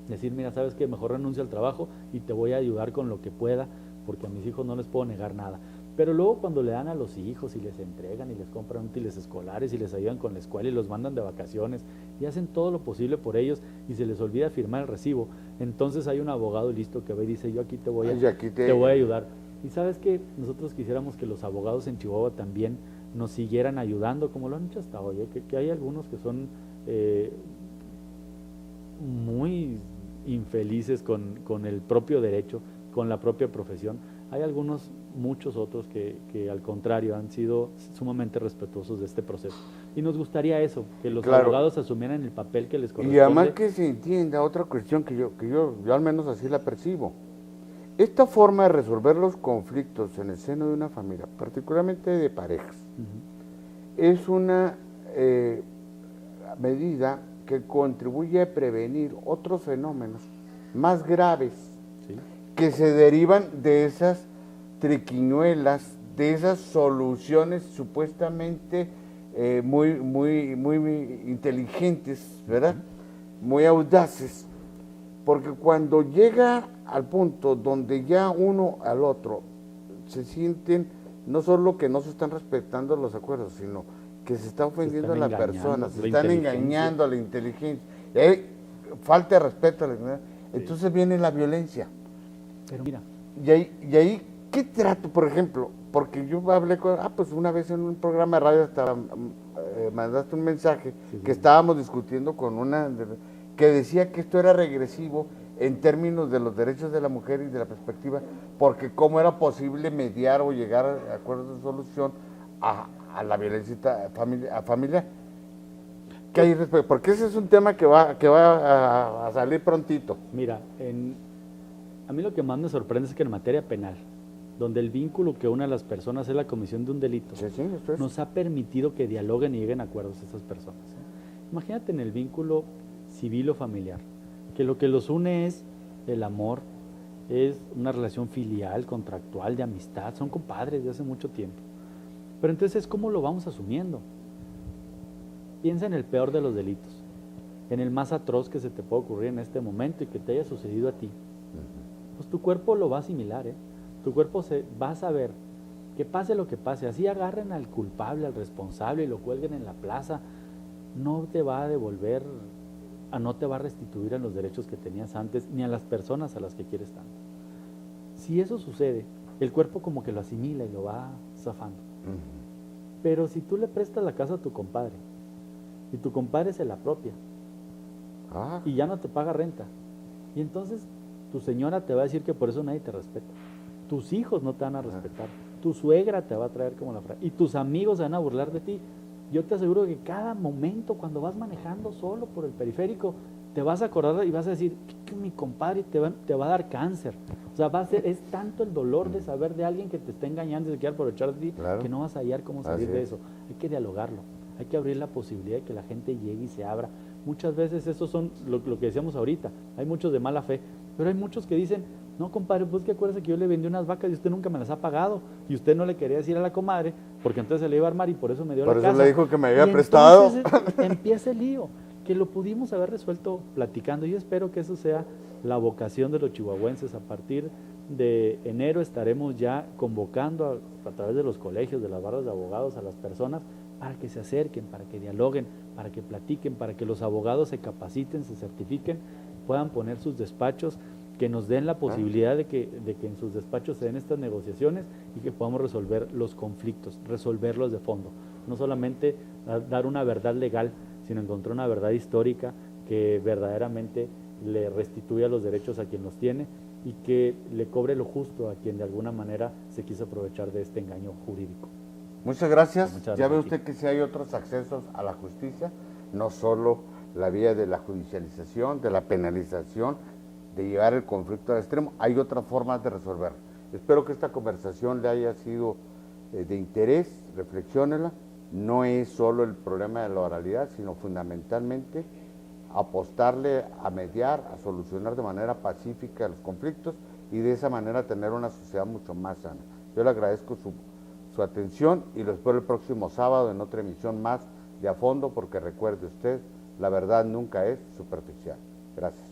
decir, mira, sabes que mejor renuncia al trabajo y te voy a ayudar con lo que pueda, porque a mis hijos no les puedo negar nada. Pero luego cuando le dan a los hijos y les entregan y les compran útiles escolares y les ayudan con la escuela y los mandan de vacaciones y hacen todo lo posible por ellos y se les olvida firmar el recibo, entonces hay un abogado listo que va y dice, yo aquí te voy a ayudar. Y sabes que nosotros quisiéramos que los abogados en Chihuahua también nos siguieran ayudando, como lo han hecho hasta hoy, que hay algunos que son muy infelices con el propio derecho, con la propia profesión. Hay muchos otros que al contrario han sido sumamente respetuosos de este proceso. Y nos gustaría eso, que los abogados asumieran el papel que les corresponde. Y además que se entienda otra cuestión que yo al menos así la percibo. Esta forma de resolver los conflictos en el seno de una familia, particularmente de parejas, es una medida que contribuye a prevenir otros fenómenos más graves, ¿sí?, que se derivan de esas triquiñuelas, de esas soluciones supuestamente muy inteligentes, ¿verdad? Muy audaces, porque cuando llega al punto donde ya uno al otro se sienten no solo que no se están respetando los acuerdos, sino que se está ofendiendo a la persona, se están engañando a la inteligencia, y hay falta de respeto a la inteligencia, entonces viene la violencia. Pero mira. Y ahí, ¿qué trato, por ejemplo? Porque yo hablé con, pues una vez en un programa de radio hasta mandaste un mensaje que estábamos discutiendo con una que decía que esto era regresivo en términos de los derechos de la mujer y de la perspectiva, porque cómo era posible mediar o llegar a acuerdos de solución a la violencia familiar. ¿Qué hay respecto? Porque ese es un tema que va a salir prontito. Mira, a mí lo que más me sorprende es que en materia penal, donde el vínculo que une a las personas es la comisión de un delito, nos ha permitido que dialoguen y lleguen a acuerdos esas personas. Imagínate en el vínculo civil o familiar, que lo que los une es el amor, es una relación filial, contractual, de amistad, son compadres de hace mucho tiempo. Pero entonces, ¿cómo lo vamos asumiendo? Piensa en el peor de los delitos, en el más atroz que se te puede ocurrir en este momento y que te haya sucedido a ti. Pues tu cuerpo lo va a asimilar, tu cuerpo va a saber que pase lo que pase, así agarren al culpable, al responsable y lo cuelguen en la plaza, no te va a devolver, no te va a restituir a los derechos que tenías antes, ni a las personas a las que quieres tanto. Si eso sucede, el cuerpo como que lo asimila y lo va zafando. Pero si tú le prestas la casa a tu compadre, y tu compadre se la apropia, y ya no te paga renta, y entonces tu señora te va a decir que por eso nadie te respeta, tus hijos no te van a respetar, tu suegra te va a traer como la frase, y tus amigos se van a burlar de ti. Yo te aseguro que cada momento cuando vas manejando solo por el periférico, te vas a acordar y vas a decir que mi compadre te va a dar cáncer. O sea, es tanto el dolor de saber de alguien que te está engañando y se quiere aprovechar de ti, que no vas a hallar cómo salir de eso. Hay que dialogarlo, hay que abrir la posibilidad de que la gente llegue y se abra. Muchas veces esos son lo que decíamos ahorita, hay muchos de mala fe, pero hay muchos que dicen, no compadre, pues que acuérdese que yo le vendí unas vacas y usted nunca me las ha pagado, y usted no le quería decir a la comadre, porque entonces se le iba a armar y por eso me dio la casa. Por eso le dijo que me había prestado. Empieza el lío, que lo pudimos haber resuelto platicando. Yo espero que eso sea la vocación de los chihuahuenses. A partir de enero estaremos ya convocando a través de los colegios, de las barras de abogados, a las personas para que se acerquen, para que dialoguen, para que platiquen, para que los abogados se capaciten, se certifiquen, puedan poner sus despachos, que nos den la posibilidad de que en sus despachos se den estas negociaciones y que podamos resolver los conflictos, resolverlos de fondo. No solamente dar una verdad legal, sino encontrar una verdad histórica que verdaderamente le restituya los derechos a quien los tiene y que le cobre lo justo a quien de alguna manera se quiso aprovechar de este engaño jurídico. Muchas gracias. Ya ve usted que si hay otros accesos a la justicia, no solo la vía de la judicialización, de la penalización, de llevar el conflicto al extremo, hay otras formas de resolverlo. Espero que esta conversación le haya sido de interés, reflexiónela. No es solo el problema de la oralidad, sino fundamentalmente apostarle a mediar, a solucionar de manera pacífica los conflictos y de esa manera tener una sociedad mucho más sana. Yo le agradezco su atención y lo espero el próximo sábado en otra emisión más de A Fondo, porque recuerde usted, la verdad nunca es superficial. Gracias.